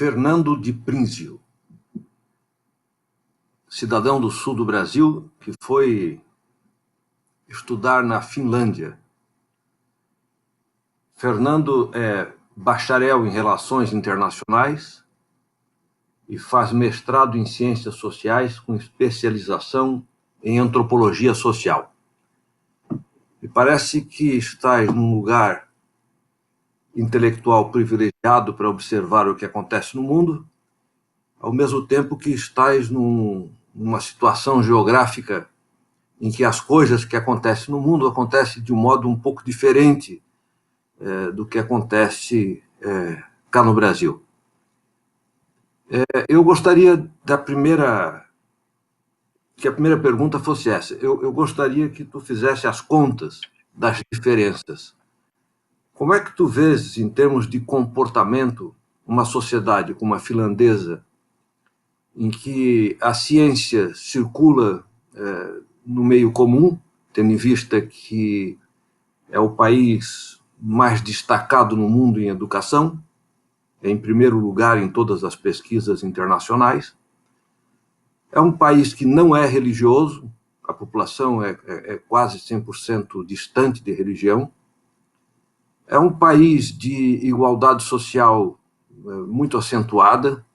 Fernando de Prinzio, cidadão do sul do Brasil, que foi estudar na Finlândia. Fernando é bacharel em Relações Internacionais e faz mestrado em Ciências Sociais com especialização em Antropologia Social. Me parece que estás num lugar intelectual privilegiado para observar o que acontece no mundo, ao mesmo tempo que estás numa situação geográfica em que as coisas que acontecem no mundo acontecem de um modo um pouco diferente do que acontece cá no Brasil. Eu gostaria que a primeira pergunta fosse essa. Eu gostaria que tu fizesse as contas das diferenças. Como é que tu vês, em termos de comportamento, uma sociedade como a finlandesa, em que a ciência circula no meio comum, tendo em vista que é o país mais destacado no mundo em educação, é em primeiro lugar em todas as pesquisas internacionais, é um país que não é religioso, a população é quase 100% distante de religião, é um país de igualdade social muito acentuada,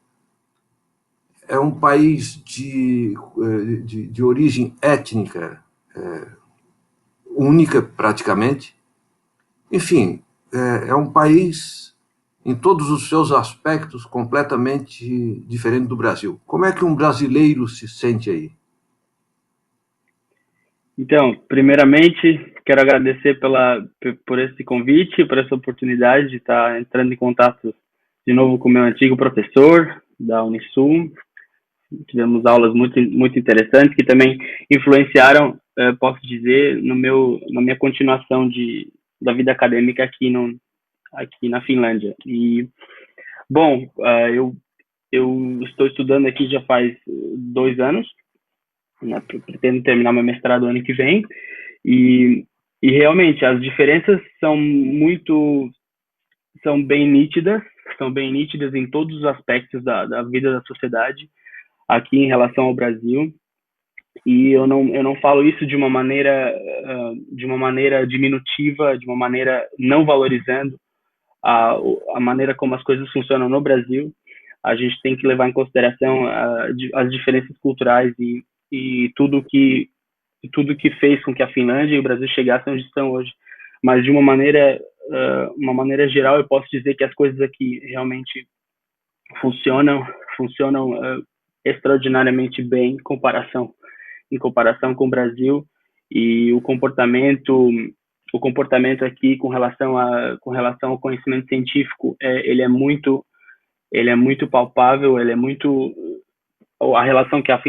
é um país de origem étnica única, praticamente. Enfim, é um país, em todos os seus aspectos, completamente diferente do Brasil. Como é que um brasileiro se sente aí? Então, primeiramente, quero agradecer por esse convite, por essa oportunidade de estar entrando em contato de novo com o meu antigo professor da Unisul. Tivemos aulas muito interessantes que também influenciaram, posso dizer, na minha continuação da vida acadêmica aqui na Finlândia. E, bom, eu estou estudando aqui já faz 2 anos, né, pretendo terminar meu mestrado ano que vem, e realmente as diferenças são bem nítidas em todos os aspectos da vida da sociedade aqui em relação ao Brasil. E eu não falo isso de uma maneira diminutiva, de uma maneira não valorizando a maneira como as coisas funcionam no Brasil. A gente tem que levar em consideração as diferenças culturais e tudo que fez com que a Finlândia e o Brasil chegassem onde estão hoje. Mas de uma maneira geral, eu posso dizer que as coisas aqui realmente funcionam extraordinariamente bem em comparação com o Brasil. E o comportamento aqui com relação ao conhecimento científico, ele é muito palpável, a relação que a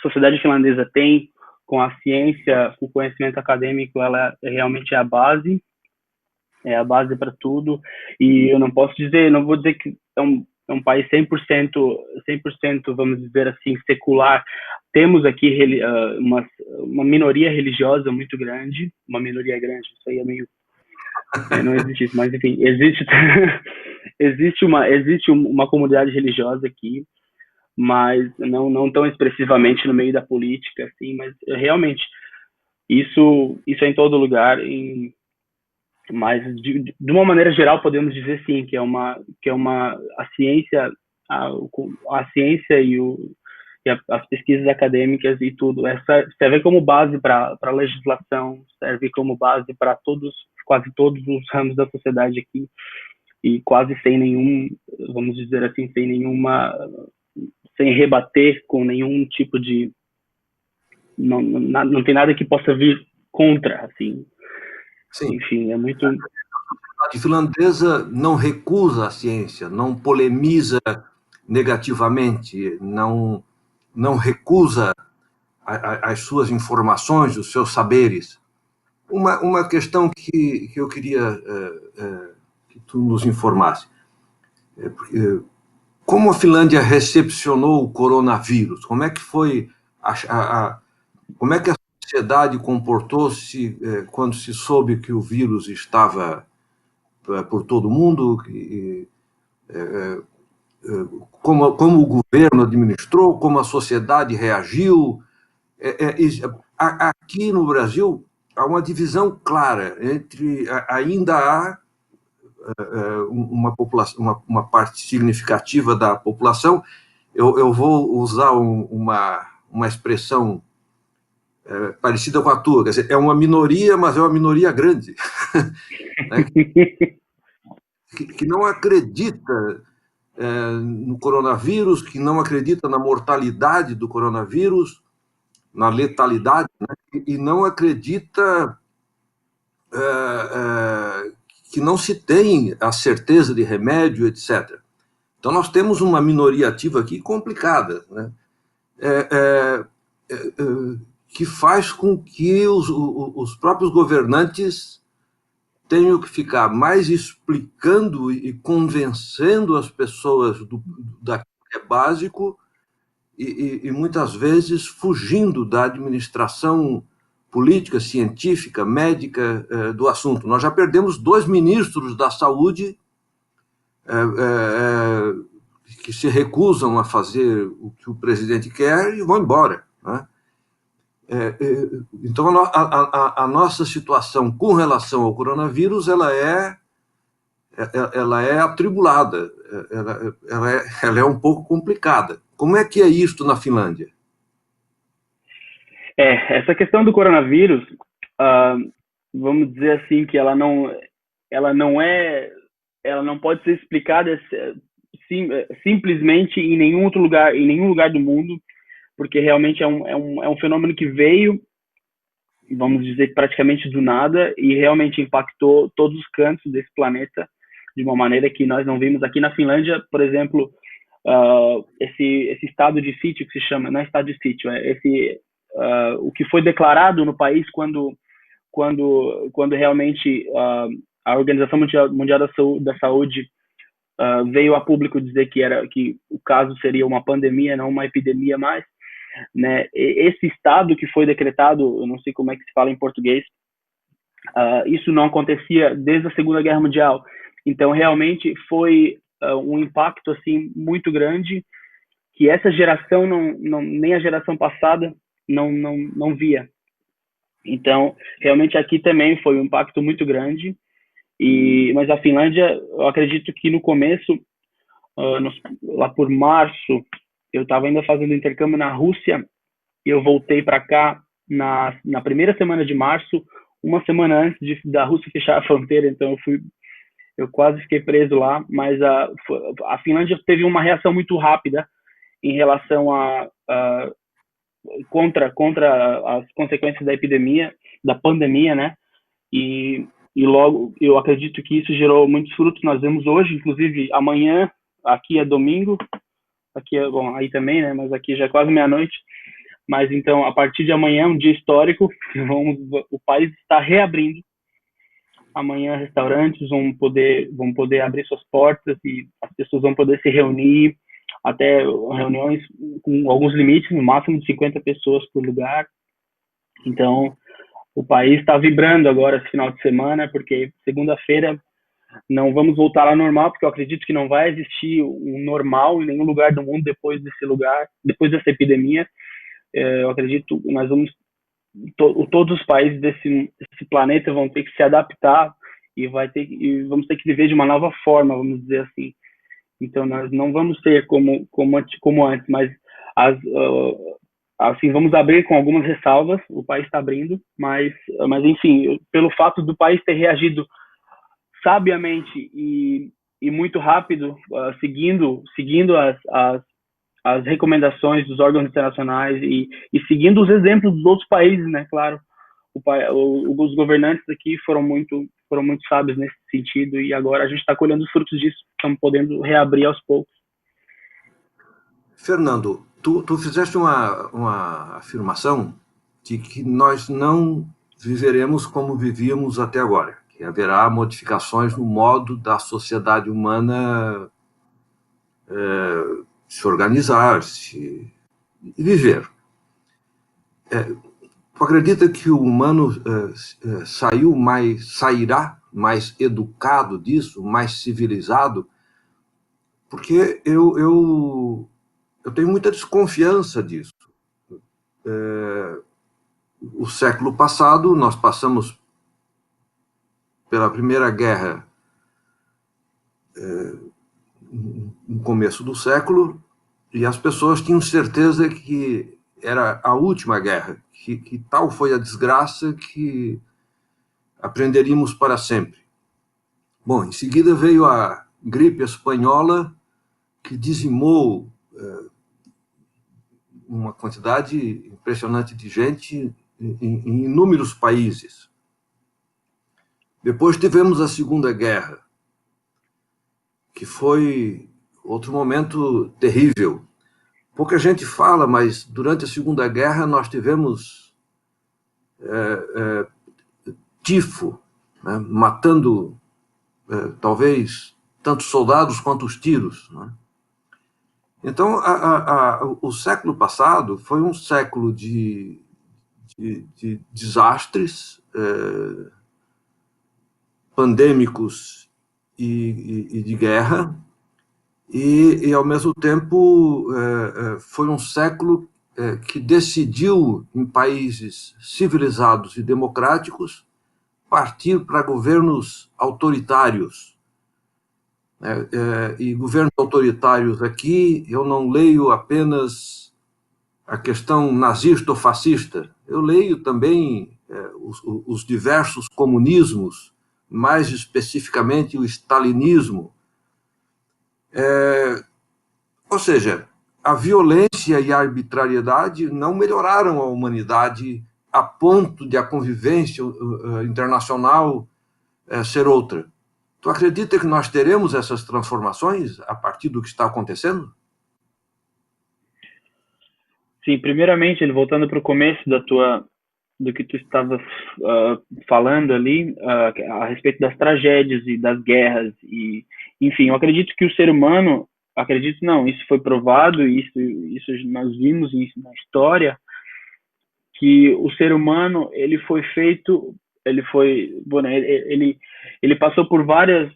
sociedade finlandesa tem com a ciência, com o conhecimento acadêmico, ela realmente é a base para tudo. E eu não vou dizer que é um país 100%, vamos dizer assim, secular. Temos aqui uma minoria religiosa muito grande, isso aí é meio... não existe isso, mas enfim, existe uma comunidade religiosa aqui, mas não tão expressivamente no meio da política, assim, mas realmente isso é em todo lugar. Mas de uma maneira geral podemos dizer sim que a ciência e as pesquisas acadêmicas e tudo serve como base para a legislação, serve como base para quase todos os ramos da sociedade aqui, e quase sem nenhum, vamos dizer assim, sem rebater com nenhum tipo de... Não tem nada que possa vir contra, assim. Sim. Enfim, é muito... A finlandesa não recusa a ciência, não polemiza negativamente, não recusa as suas informações, os seus saberes. Uma questão que eu queria que tu nos informasse. Como a Finlândia recepcionou o coronavírus? Como é que foi como é que a sociedade comportou-se quando se soube que o vírus estava por todo mundo? como o governo administrou, como a sociedade reagiu. Aqui no Brasil há uma divisão clara entre, ainda há uma parte significativa da população, eu vou usar uma expressão parecida com a tua, quer dizer, é uma minoria, mas é uma minoria grande, né? que não acredita no coronavírus, que não acredita na mortalidade do coronavírus, na letalidade, né? E não acredita que não se tem a certeza de remédio, etc. Então, nós temos uma minoria ativa aqui complicada, né? Que faz com que os próprios governantes tenham que ficar mais explicando e convencendo as pessoas daquilo que é básico e muitas vezes fugindo da administração política, científica, médica do assunto. Nós já perdemos 2 ministros da saúde que se recusam a fazer o que o presidente quer e vão embora, né? Então, a nossa situação com relação ao coronavírus, ela é atribulada, ela é um pouco complicada. Como é que é isto na Finlândia? Essa questão do coronavírus, vamos dizer assim, que ela não pode ser explicada simplesmente em nenhum outro lugar, em nenhum lugar do mundo, porque realmente é um fenômeno que veio, vamos dizer, praticamente do nada, e realmente impactou todos os cantos desse planeta de uma maneira que nós não vimos aqui na Finlândia. Por exemplo, esse estado de sítio que se chama, não é estado de sítio, o que foi declarado no país quando realmente a Organização Mundial da Saúde veio a público dizer que o caso seria uma pandemia, não uma epidemia mais, né? Esse estado que foi decretado, eu não sei como é que se fala em português, isso não acontecia desde a Segunda Guerra Mundial. Então, realmente foi um impacto assim muito grande que essa geração nem a geração passada não via. Então, realmente aqui também foi um impacto muito grande. Mas a Finlândia, eu acredito que no começo, lá por março, eu estava ainda fazendo intercâmbio na Rússia e eu voltei para cá na primeira semana de março, uma semana antes da Rússia fechar a fronteira. Então eu quase fiquei preso lá, mas a Finlândia teve uma reação muito rápida em relação contra as consequências da epidemia, da pandemia, né? E logo, eu acredito que isso gerou muitos frutos. Nós vemos hoje, inclusive amanhã, aqui é domingo, aqui é, bom, aí também, né? Mas aqui já é quase meia-noite. Mas então, a partir de amanhã, um dia histórico, o país está reabrindo. Amanhã, restaurantes vão poder abrir suas portas e as pessoas vão poder se reunir, até reuniões com alguns limites, no máximo de 50 pessoas por lugar. Então, o país está vibrando agora esse final de semana, porque segunda-feira não vamos voltar ao normal, porque eu acredito que não vai existir um normal em nenhum lugar do mundo depois dessa epidemia. Eu acredito que nós vamos todos os países desse planeta vão ter que se adaptar e vamos ter que viver de uma nova forma, vamos dizer assim. Então nós não vamos ser como antes, mas assim, vamos abrir com algumas ressalvas. O país está abrindo, mas enfim, pelo fato do país ter reagido sabiamente e muito rápido, seguindo as recomendações dos órgãos internacionais e seguindo os exemplos dos outros países, né? Claro, os governantes aqui foram muito sábios nesse sentido, e agora a gente está colhendo os frutos disso. Estamos podendo reabrir aos poucos. Fernando, tu fizeste uma afirmação de que nós não viveremos como vivíamos até agora, que haverá modificações no modo da sociedade humana se organizar, se viver. Tu acredita que o humano sairá mais educado disso, mais civilizado, porque eu tenho muita desconfiança disso. O século passado, nós passamos pela Primeira Guerra no começo do século, e as pessoas tinham certeza que era a última guerra, que tal foi a desgraça que aprenderíamos para sempre. Bom, em seguida veio a gripe espanhola, que dizimou uma quantidade impressionante de gente em inúmeros países. Depois tivemos a Segunda Guerra, que foi outro momento terrível. Pouca gente fala, mas durante a Segunda Guerra nós tivemos tifo, né, matando talvez tantos soldados quanto os tiros, né? Então, o século passado foi um século de desastres pandêmicos e de guerra, e ao mesmo tempo foi um século que decidiu, em países civilizados e democráticos, partir para governos autoritários. E governos autoritários aqui, eu não leio apenas a questão nazista ou fascista, eu leio também os diversos comunismos, mais especificamente o stalinismo. Ou seja, a violência e a arbitrariedade não melhoraram a humanidade a ponto de a convivência internacional ser outra. Tu acredita que nós teremos essas transformações a partir do que está acontecendo? Sim, primeiramente, voltando para o começo do que tu estava falando ali, a respeito das tragédias e das guerras, e, enfim, eu acredito que o ser humano, acredito não, isso foi provado, isso nós vimos na história, que o ser humano, ele foi feito, ele foi, bueno, ele passou por várias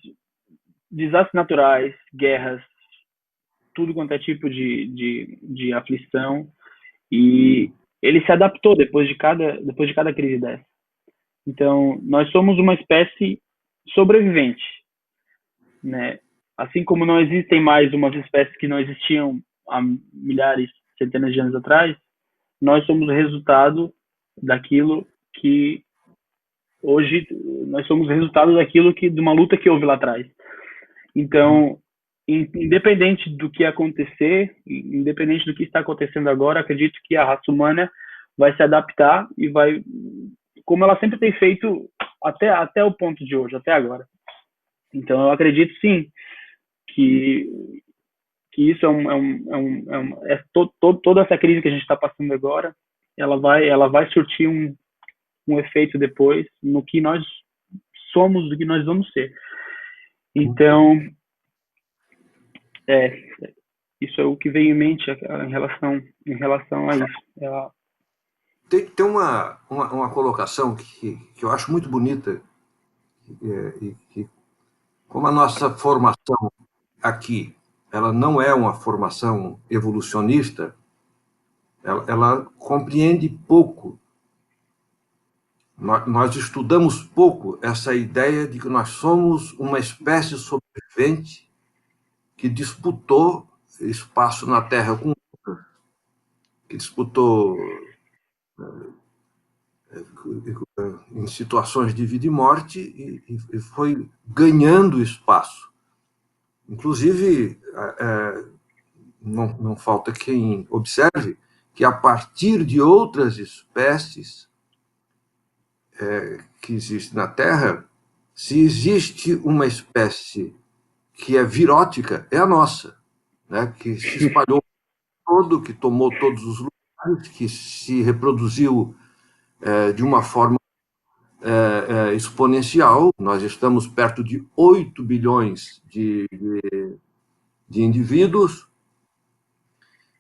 desastres naturais, guerras, tudo quanto é tipo de aflição, e ele se adaptou depois de cada crise dessa. Então, nós somos uma espécie sobrevivente, né? Assim como não existem mais umas espécies que não existiam há milhares, centenas de anos atrás, nós somos o resultado daquilo que hoje nós somos o resultado daquilo que de uma luta que houve lá atrás. Então, independente do que acontecer, independente do que está acontecendo agora, acredito que a raça humana vai se adaptar e vai, como ela sempre tem feito até o ponto de hoje, até agora. Então, eu acredito sim que isso toda essa crise que a gente está passando agora, ela vai surtir um efeito depois no que nós somos, do que nós vamos ser. Então, isso é o que veio em mente em relação a isso. Tem uma colocação que eu acho muito bonita, e que, como a nossa formação aqui, ela não é uma formação evolucionista, ela compreende pouco. Nós estudamos pouco essa ideia de que nós somos uma espécie sobrevivente que disputou espaço na Terra com outra, que disputou em situações de vida e morte e foi ganhando espaço. Inclusive, não falta quem observe que a partir de outras espécies que existem na Terra, se existe uma espécie que é virótica, é a nossa, né? Que se espalhou todo, que tomou todos os lugares, que se reproduziu de uma forma exponencial. Nós estamos perto de 8 bilhões de indivíduos.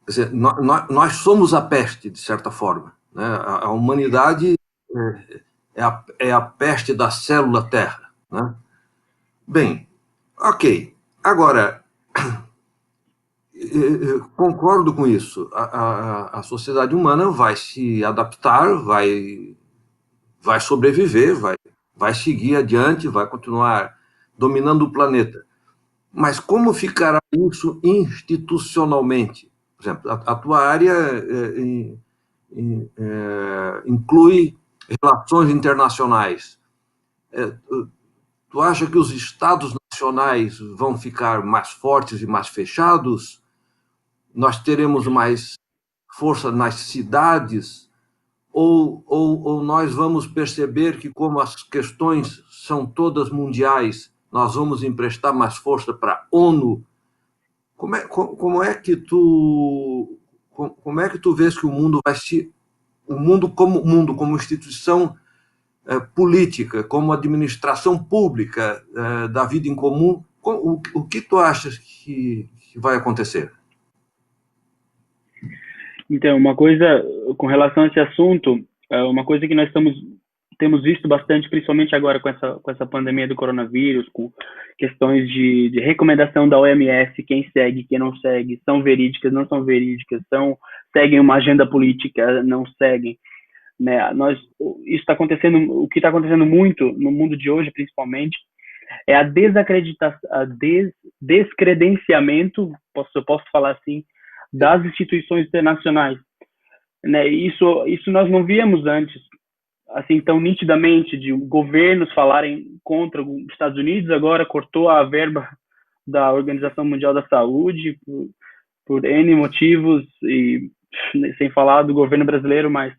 Quer dizer, nós somos a peste, de certa forma, né? A humanidade é a peste da célula Terra, né? Bem, ok. Agora, concordo com isso. A sociedade humana vai se adaptar, vai sobreviver, vai seguir adiante, vai continuar dominando o planeta. Mas como ficará isso institucionalmente? Por exemplo, a tua área inclui relações internacionais. Tu acha que os estados nacionais vão ficar mais fortes e mais fechados? Nós teremos mais força nas cidades? Ou nós vamos perceber que, como as questões são todas mundiais, nós vamos emprestar mais força para a ONU? Como é que tu vês que o mundo vai se... O mundo como instituição política, como administração pública da vida em comum, o que tu achas que vai acontecer? Então, uma coisa com relação a esse assunto, uma coisa que nós temos visto bastante, principalmente agora com essa pandemia do coronavírus, com questões de recomendação da OMS, quem segue, quem não segue, são verídicas, não são verídicas, seguem uma agenda política, não seguem. Né? Isso está acontecendo, o que está acontecendo muito no mundo de hoje, principalmente, é a descredenciamento, eu posso falar assim, das instituições internacionais. Né? Isso nós não víamos antes, assim, tão nitidamente, de governos falarem contra os Estados Unidos, agora cortou a verba da Organização Mundial da Saúde por N motivos, e sem falar do governo brasileiro, mas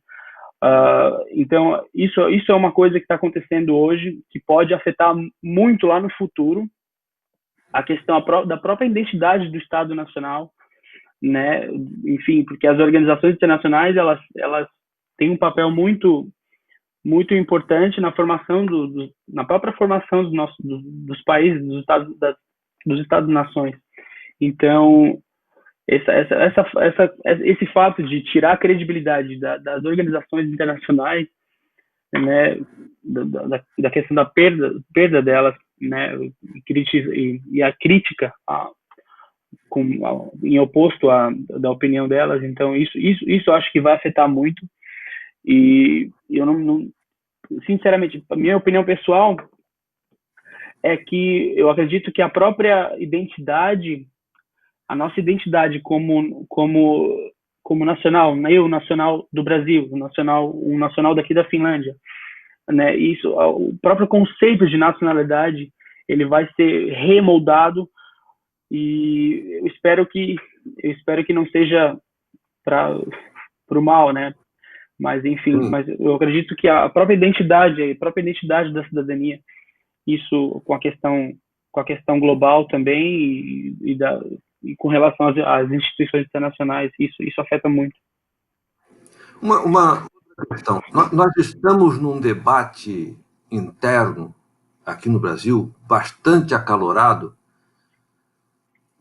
então isso é uma coisa que está acontecendo hoje, que pode afetar muito lá no futuro a questão da própria identidade do Estado Nacional, né? Enfim, porque as organizações internacionais elas têm um papel muito importante na formação na própria formação dos países, dos Estados-nações. Então, esse fato de tirar a credibilidade das organizações internacionais, né, da questão da perda delas, né, e a crítica em oposto da opinião delas, então isso eu acho que vai afetar muito. E eu não sinceramente, a minha opinião pessoal é que eu acredito que a própria identidade, a nossa identidade como nacional, eu nacional do Brasil, um nacional daqui da Finlândia, né? Isso, o próprio conceito de nacionalidade, ele vai ser remoldado, e eu espero que não seja para o mal, né? Mas enfim, mas eu acredito que a própria identidade da cidadania, isso com a questão global também, e com relação às instituições internacionais, isso afeta muito. Uma questão. Nós estamos num debate interno aqui no Brasil bastante acalorado,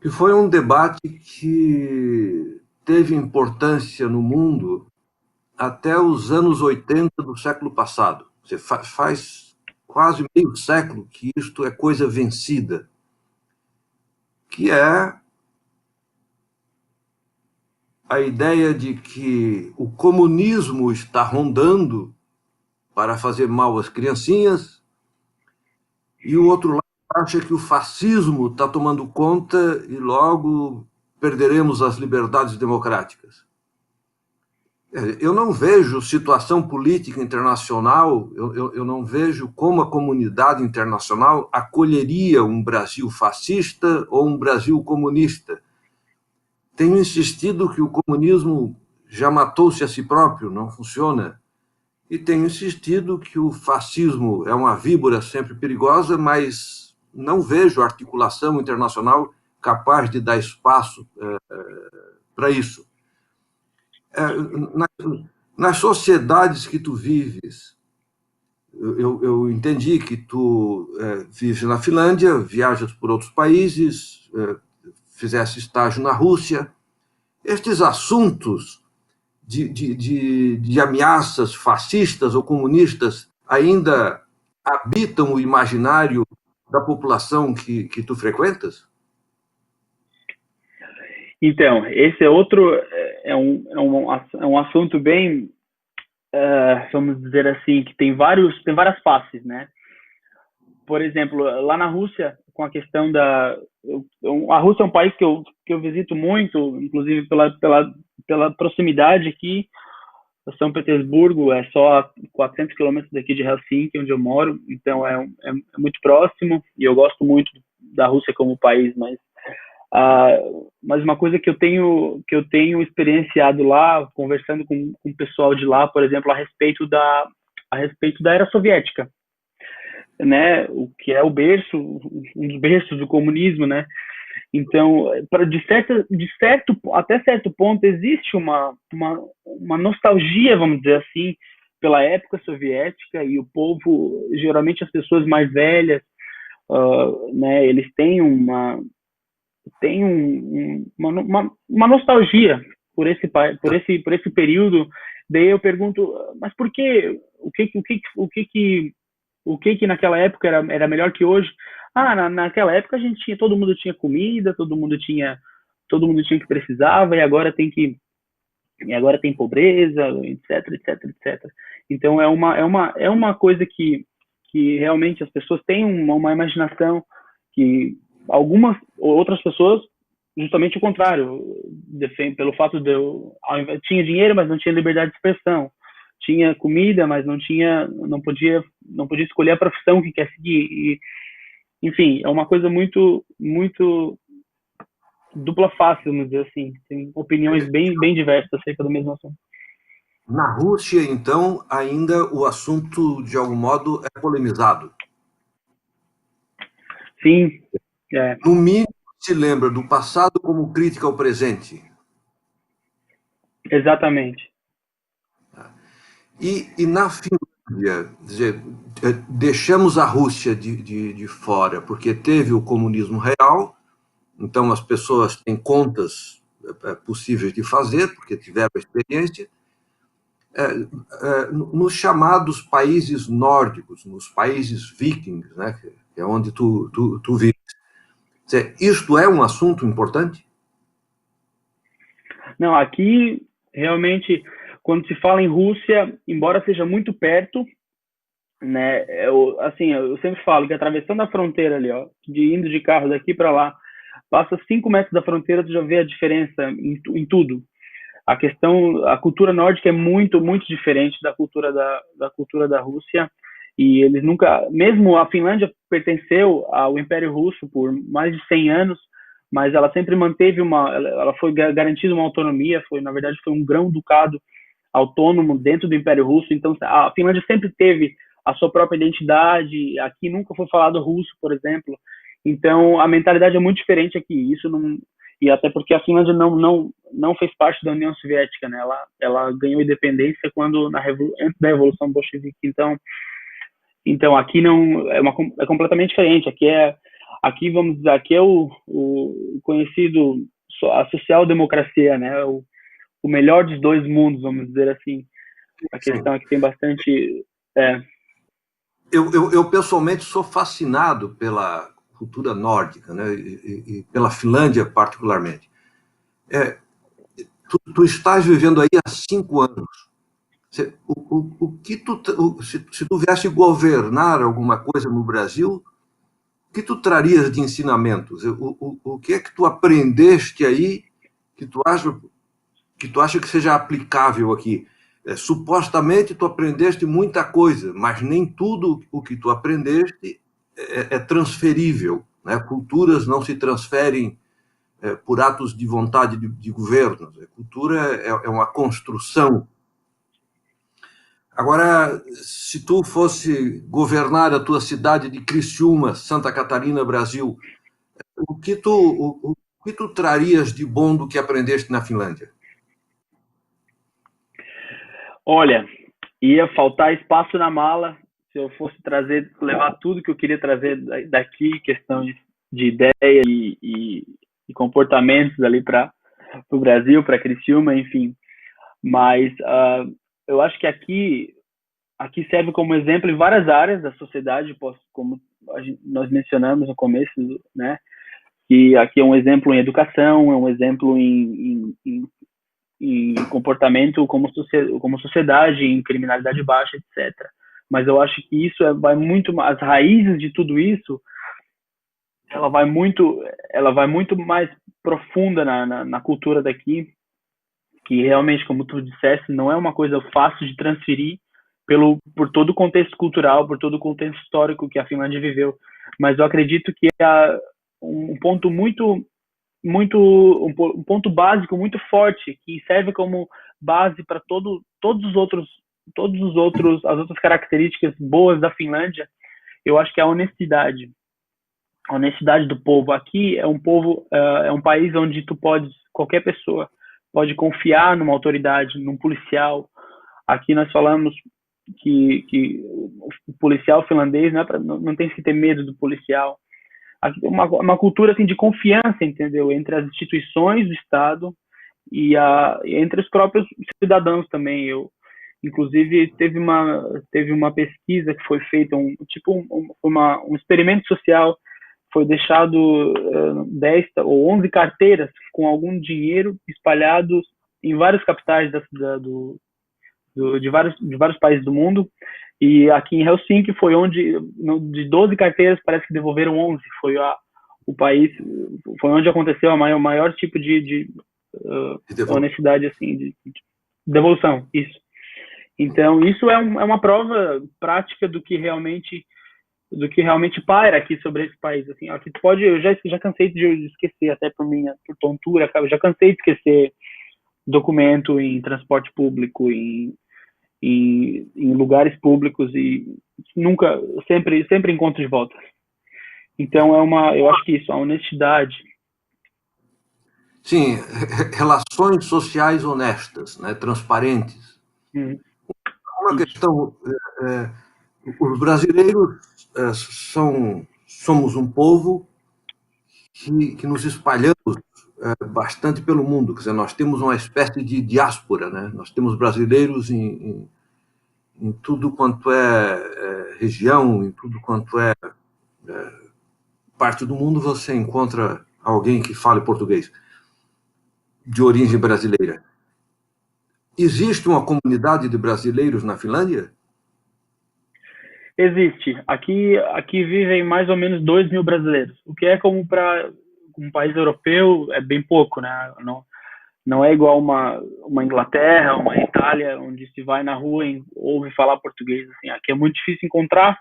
que foi um debate que teve importância no mundo até os anos 80 do século passado. Você faz quase meio século que isto é coisa vencida, que é a ideia de que o comunismo está rondando para fazer mal às criancinhas, e o outro lado acha que o fascismo está tomando conta e logo perderemos as liberdades democráticas. Eu não vejo situação política internacional, eu não vejo como a comunidade internacional acolheria um Brasil fascista ou um Brasil comunista. Tenho insistido que o comunismo já matou-se a si próprio, não funciona. E tenho insistido que o fascismo é uma víbora sempre perigosa, mas não vejo articulação internacional capaz de dar espaço para isso. Nas sociedades que tu vives, eu entendi que tu vives na Finlândia, viajas por outros países, fizeste estágio na Rússia. Estes assuntos de ameaças fascistas ou comunistas ainda habitam o imaginário da população que tu frequentas? Então, esse é outro, é um assunto bem, vamos dizer assim, que tem várias faces, né? Por exemplo, lá na Rússia, com a questão a Rússia é um país que eu visito muito, inclusive pela proximidade aqui. São Petersburgo é só a 400 quilômetros daqui de Helsinki, onde eu moro, então é muito próximo, e eu gosto muito da Rússia como país, mas uma coisa que eu tenho experienciado lá, conversando com o pessoal de lá, por exemplo, a respeito da era soviética, né, o que é o berço, um dos berços do comunismo, né? Então, até certo ponto, existe uma nostalgia, vamos dizer assim, pela época soviética, e o povo, geralmente as pessoas mais velhas, né, eles têm uma nostalgia por esse período. Daí eu pergunto, mas por quê? O que naquela época era melhor que hoje? Naquela época todo mundo tinha comida, todo mundo tinha o que precisava, e agora tem pobreza, etc, etc, etc. Então é uma coisa que realmente as pessoas têm uma imaginação que algumas outras pessoas, justamente o contrário, pelo fato tinha dinheiro, mas não tinha liberdade de expressão, tinha comida, mas não podia escolher a profissão que quer seguir. Enfim, é uma coisa muito, muito dupla face, vamos dizer assim. Tem opiniões bem, bem diversas acerca do mesmo assunto. Na Rússia, então, ainda o assunto, de algum modo, é polemizado. Sim, é, No mínimo, se lembra do passado como crítica ao presente. exatamente. E na Finlândia, dizer, deixamos a Rússia de fora, porque teve o comunismo real, então as pessoas têm contas possíveis de fazer, porque tiveram a experiência. Nos chamados países nórdicos, nos países vikings, né, que é onde tu vives. Isto é um assunto importante? Não, aqui, realmente, quando se fala em Rússia, embora seja muito perto, né, assim, eu sempre falo que atravessando a fronteira ali, ó, indo de carro daqui para lá, passa 5 metros da fronteira, tu já vê a diferença em tudo. A cultura nórdica é muito, muito diferente da cultura da Rússia, e eles nunca, mesmo a Finlândia pertenceu ao Império Russo por mais de 100 anos, mas ela sempre manteve ela foi garantida uma autonomia, na verdade, foi um grão-ducado autônomo dentro do Império Russo. Então a Finlândia sempre teve a sua própria identidade, aqui nunca foi falado russo, por exemplo, então a mentalidade é muito diferente aqui, isso não. E até porque a Finlândia não fez parte da União Soviética, né? Ela ganhou independência antes da Revolução Bolchevique. Então aqui não é completamente diferente. Aqui vamos dizer, aqui é o conhecido a social-democracia, né? O melhor dos dois mundos, vamos dizer assim. A Sim. questão é que tem bastante. É, Eu pessoalmente sou fascinado pela cultura nórdica, né, e pela Finlândia particularmente. É, tu estás vivendo aí há 5 anos. O que se tu viesse governar alguma coisa no Brasil, o que tu trarias de ensinamentos? O que é que tu aprendeste aí que tu acha que seja aplicável aqui? Supostamente tu aprendeste muita coisa, mas nem tudo o que tu aprendeste é transferível, né? Culturas não se transferem por atos de vontade de governos. A cultura é uma construção. Agora, se tu fosse governar a tua cidade de Criciúma, Santa Catarina, Brasil, o que tu trarias de bom do que aprendeste na Finlândia? olha, ia faltar espaço na mala se eu fosse levar tudo que eu queria trazer daqui, questão de ideia e comportamentos ali para o Brasil, para Criciúma, enfim. Mas eu acho que aqui serve como exemplo em várias áreas da sociedade, como nós mencionamos no começo, né? que aqui é um exemplo em educação, é um exemplo em comportamento como sociedade, em criminalidade baixa, etc. Mas eu acho que isso vai muito, as raízes de tudo isso, ela vai muito mais profunda na cultura daqui, que realmente, como tu disseste, não é uma coisa fácil de transferir por todo o contexto cultural, por todo o contexto histórico que a Finlândia viveu. Mas eu acredito que é um ponto um ponto básico muito forte que serve como base para as outras características boas da Finlândia. Eu acho que é a honestidade do povo. Aqui é é um país onde qualquer pessoa pode confiar numa autoridade, num policial. Aqui nós falamos que o policial finlandês não tem que ter medo do policial. Uma cultura assim de confiança, entendeu, entre as instituições do Estado e entre os próprios cidadãos também. Inclusive teve uma pesquisa que foi feita, um experimento social. Foi deixado 10 ou 11 carteiras com algum dinheiro espalhados em várias capitais de vários países do mundo. E aqui em Helsinki foi onde, de 12 carteiras, parece que devolveram 11. O país, foi onde aconteceu o maior tipo de honestidade, assim, de devolução, isso. Então, isso é uma prova prática do que realmente paira aqui sobre esse país. Assim, aqui eu já cansei de esquecer, até por tontura, eu já cansei de esquecer documento em transporte público, em lugares públicos, e sempre encontro de volta. Então eu acho que isso, a honestidade. Sim, relações sociais honestas, né, transparentes. Uma questão, os brasileiros somos um povo que nos espalhamos bastante pelo mundo, quer dizer, nós temos uma espécie de diáspora, né? Nós temos brasileiros em tudo quanto é região, em tudo quanto é parte do mundo, você encontra alguém que fale português, de origem brasileira. Existe uma comunidade de brasileiros na Finlândia? Existe. Aqui vivem mais ou menos 2.000 brasileiros, o que é como para um país europeu é bem pouco, né? Não é igual uma Inglaterra, uma Itália, onde se vai na rua e ouve falar português. Assim, aqui é muito difícil encontrar,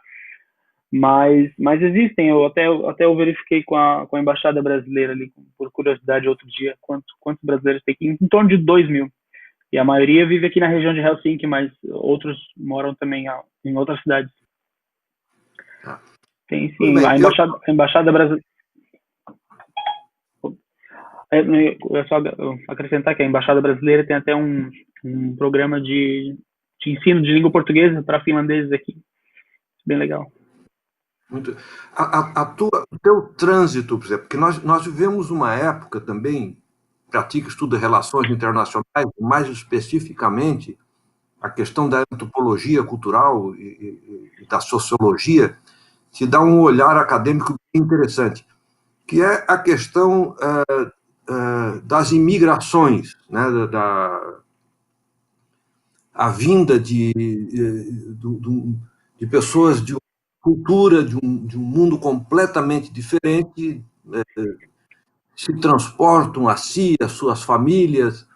mas existem. Eu verifiquei com a embaixada brasileira ali, por curiosidade, outro dia, quantos brasileiros tem aqui, em torno de 2.000. E a maioria vive aqui na região de Helsinki, mas outros moram também em outras cidades. Tem sim, a embaixada brasileira. Eu só acrescentar que a embaixada brasileira tem até um programa de ensino de língua portuguesa para finlandeses aqui. Bem legal. Muito. O teu trânsito, por exemplo, porque nós vivemos uma época também, pratica estudo de relações internacionais, mais especificamente a questão da antropologia cultural e da sociologia, te dá um olhar acadêmico interessante, que é a questão das imigrações, né, a vinda de pessoas de cultura, de um mundo completamente diferente, se transportam a si, as suas famílias,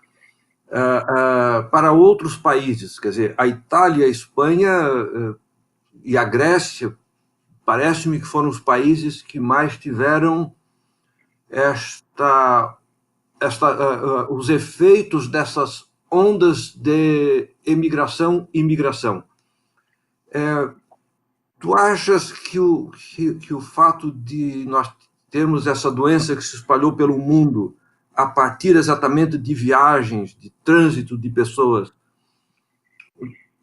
para outros países. Quer dizer, a Itália, a Espanha e a Grécia, parece-me que foram os países que mais tiveram os efeitos dessas ondas de emigração e imigração. Tu achas que o fato de nós termos essa doença que se espalhou pelo mundo a partir exatamente de viagens, de trânsito de pessoas,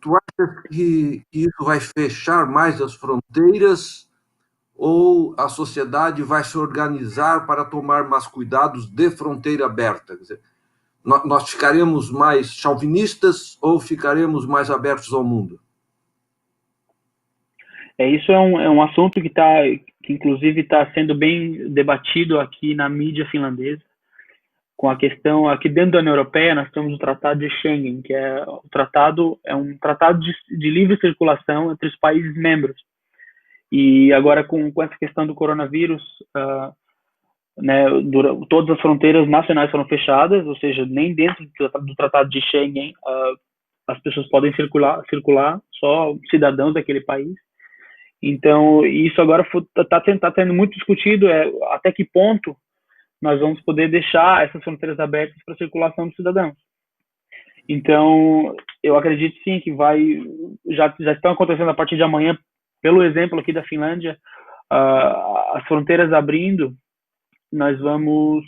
tu achas que isso vai fechar mais as fronteiras ou a sociedade vai se organizar para tomar mais cuidados de fronteira aberta? Quer dizer, nós ficaremos mais chauvinistas ou ficaremos mais abertos ao mundo? Isso é um assunto que inclusive está sendo bem debatido aqui na mídia finlandesa, com a questão aqui dentro da União Europeia. Nós temos o Tratado de Schengen, que é um tratado de livre circulação entre os países membros. E agora com essa questão do coronavírus, né, todas as fronteiras nacionais foram fechadas, ou seja, nem dentro do Tratado de Schengen as pessoas podem circular, só cidadãos daquele país. Então, isso agora está sendo muito discutido, até que ponto nós vamos poder deixar essas fronteiras abertas para a circulação dos cidadãos. Então, eu acredito sim que já estão acontecendo a partir de amanhã, pelo exemplo aqui da Finlândia, as fronteiras abrindo. Nós vamos,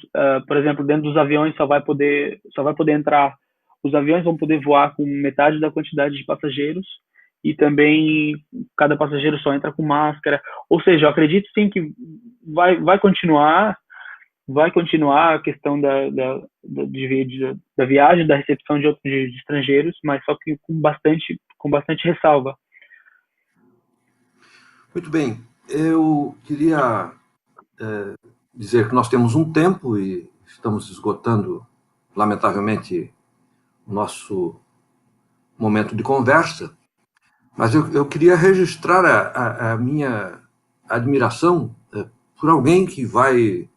por exemplo, dentro dos aviões só vai poder entrar, os aviões vão poder voar com metade da quantidade de passageiros, e também cada passageiro só entra com máscara. Ou seja, eu acredito sim que vai continuar a questão da viagem, da recepção de estrangeiros, mas só que com bastante ressalva. Muito bem. Eu queria dizer que nós temos um tempo e estamos esgotando, lamentavelmente, o nosso momento de conversa, mas eu queria registrar a minha admiração por alguém que vai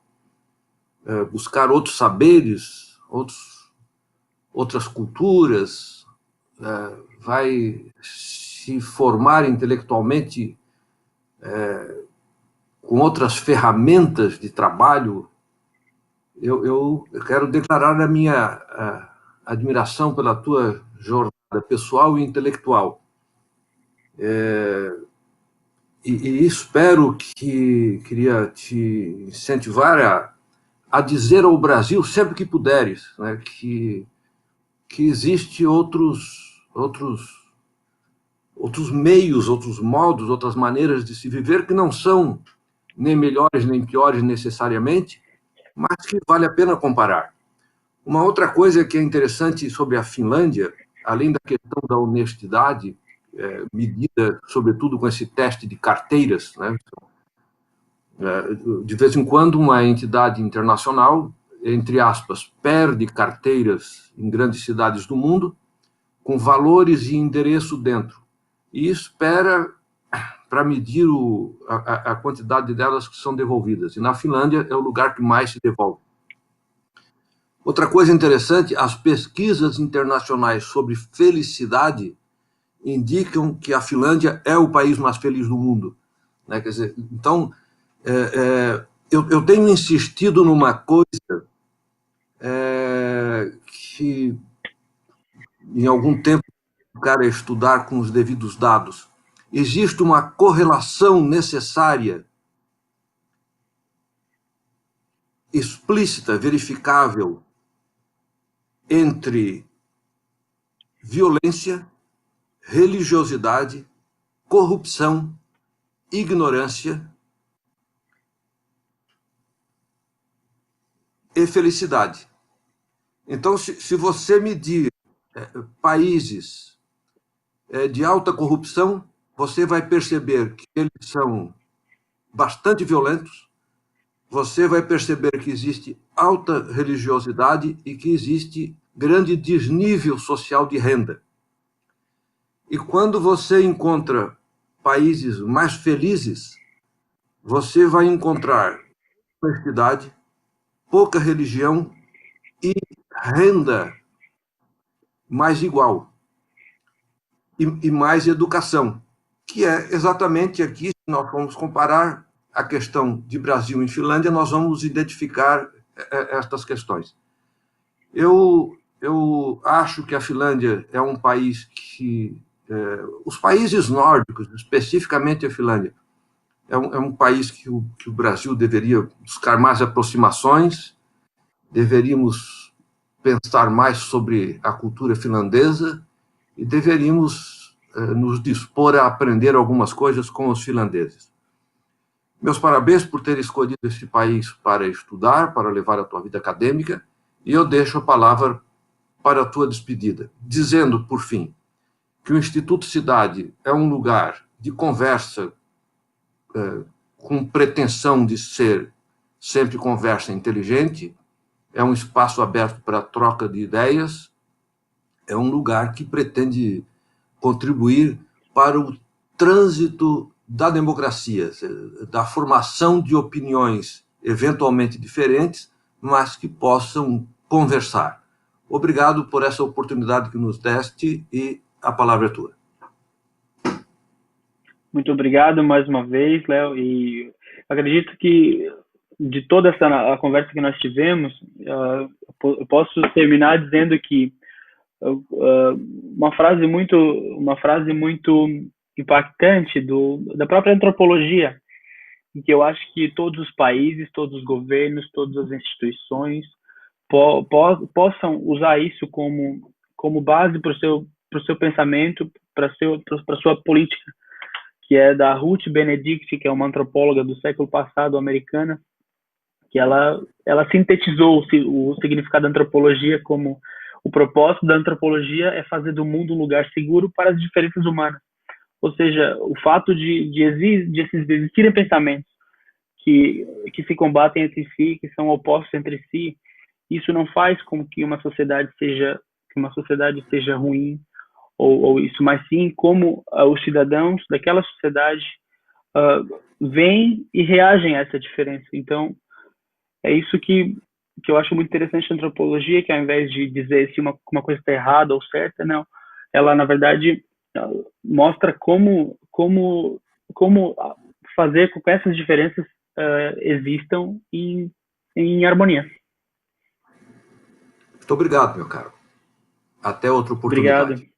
buscar outros saberes, outras culturas, vai se formar intelectualmente com outras ferramentas de trabalho. Eu quero declarar a minha admiração pela tua jornada pessoal e intelectual. E espero queria te incentivar a dizer ao Brasil, sempre que puderes, né, que existe outros meios, outros modos, outras maneiras de se viver que não são nem melhores nem piores necessariamente, mas que vale a pena comparar. Uma outra coisa que é interessante sobre a Finlândia, além da questão da honestidade, medida sobretudo com esse teste de carteiras, né? De vez em quando uma entidade internacional, entre aspas, perde carteiras em grandes cidades do mundo com valores e endereço dentro, e espera para medir a quantidade delas que são devolvidas. E na Finlândia é o lugar que mais se devolve. Outra coisa interessante, as pesquisas internacionais sobre felicidade indicam que a Finlândia é o país mais feliz do mundo, né? Quer dizer, então, eu tenho insistido numa coisa que, em algum tempo, o cara estudar com os devidos dados. Existe uma correlação necessária, explícita, verificável, entre violência, religiosidade, corrupção, ignorância e felicidade. Então, se você medir países de alta corrupção, você vai perceber que eles são bastante violentos, você vai perceber que existe alta religiosidade e que existe grande desnível social de renda. E quando você encontra países mais felizes, você vai encontrar honestidade, pouca religião e renda mais igual, e mais educação, que é exatamente aqui, se nós formos comparar a questão de Brasil e Finlândia, nós vamos identificar estas questões. Eu acho que a Finlândia é um país que... os países nórdicos, especificamente a Finlândia, é um país que o Brasil deveria buscar mais aproximações, deveríamos pensar mais sobre a cultura finlandesa e deveríamos nos dispor a aprender algumas coisas com os finlandeses. Meus parabéns por ter escolhido esse país para estudar, para levar a tua vida acadêmica, e eu deixo a palavra para a tua despedida, dizendo, por fim, que o Instituto Cidade é um lugar de conversa com pretensão de ser sempre conversa inteligente, é um espaço aberto para troca de ideias, é um lugar que pretende contribuir para o trânsito da democracia, da formação de opiniões eventualmente diferentes, mas que possam conversar. Obrigado por essa oportunidade que nos deste e a palavra é tua. Muito obrigado mais uma vez, Léo, e acredito que de toda a conversa que nós tivemos, eu posso terminar dizendo que uma frase muito impactante da própria antropologia, em que eu acho que todos os países, todos os governos, todas as instituições possam usar isso como base para o seu pensamento, para a sua política, que é da Ruth Benedict, que é uma antropóloga do século passado americana, que ela sintetizou o significado da antropologia como o propósito da antropologia é fazer do mundo um lugar seguro para as diferenças humanas. Ou seja, o fato de existirem pensamentos que se combatem entre si, que são opostos entre si, isso não faz com que uma sociedade seja ruim ou isso, mas sim como os cidadãos daquela sociedade veem e reagem a essa diferença. Então, é isso que eu acho muito interessante na antropologia, que ao invés de dizer se uma coisa está errada ou certa, não. Ela, na verdade, mostra como fazer com que essas diferenças existam em harmonia. Muito obrigado, meu caro. Até outra oportunidade. Obrigado.